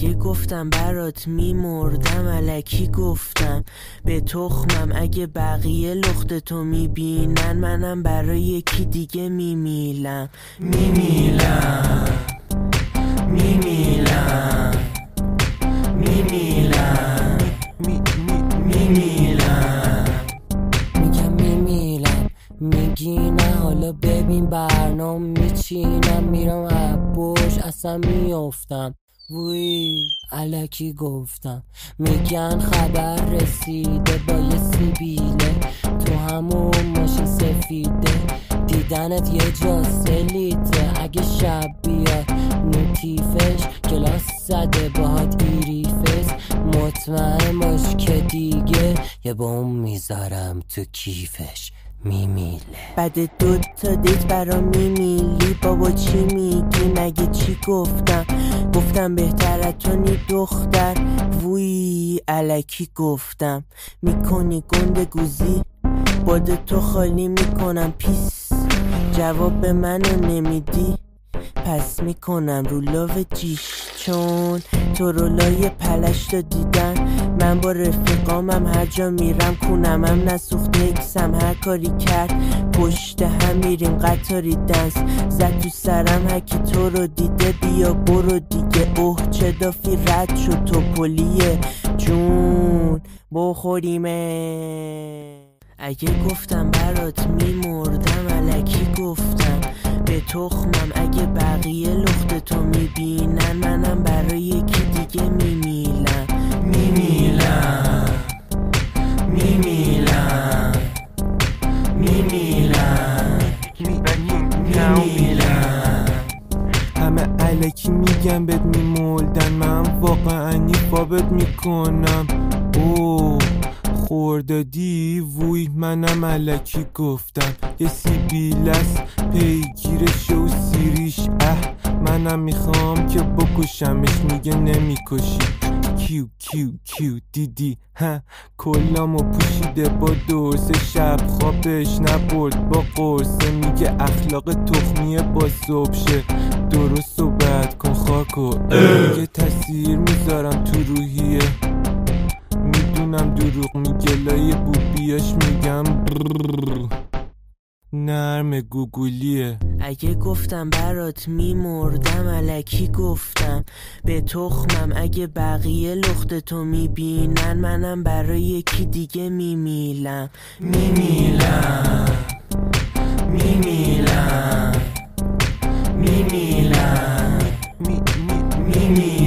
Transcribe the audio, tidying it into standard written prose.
اگه گفتم برات میمردم الکی گفتم به تخمم. اگه بقیه لخت تو میبینن منم برای یکی دیگه میمیلم. میمیلم میمیلم میمیلم میمیلم. میگم میمیلم میگی نه حالا ببین برنامه میچینم میرم عبوش اصلا میافتم. وی الکی گفتم میگن خبر رسیده با یه سیبیله تو همون ماشین سفیده دیدنت یه جا سلیته. اگه شب بیاد نوتیفش کلاس زده باهات ایریفس مطمئن باش که دیگه یه بوم میذارم تو کیفش. میمیله بعد 2 تا دیت برا میمیلی بابا چی میگی مگه چی گفتم بهتر از تو نی دختر. وی الکی گفتم میکنی گنده گوزی باده تو خالی میکنم پیس. جواب به منو نمیدی پس میکنم رو لاو جیش چون تو رولای پلشت دیدن. من با رفیقامم هر جا میرم کونمم نسوخته اکسم هر کاری کرد پشت هم میریم قطاری دنس زد تو سرم هکی تو رو دیده بیا برو دیگه. اوه چه دافی رد شد تو پلیه جون بخوریمه. اگه گفتم برات میمردم الکی گفتم به تخمم. اگه بقیه لخت تو میبینن منم برای یکی دیگه میمیلم. میمیلم میمیلم میمیلم میمیلم. همه الکی میگن بهت میمولدن من واقعا بابت میکنم. اوه خوردادی وی منم الکی گفتم یه سیبیلس پیگیرش و سیریش منم میخوام که بکشمش میگه نمیکشی. کیو کیو کیو دیدی ها کلامو پوشیده با دورسه شب خوابش نبرد با قرصه میگه اخلاق تخمیه با صبح شه درست صحبت کن خاکو میگه تاثیر میذارم تو روحیه میدونم دروغ میگه لای بوبیاش میگم نرم گوگولیه. اگه گفتم برات میمردم الکی گفتم به تخمم. اگه بقیه لخت تو میبینن منم برای یکی دیگه میمیلم. میمیلم میمیلم میمیلم میمیلم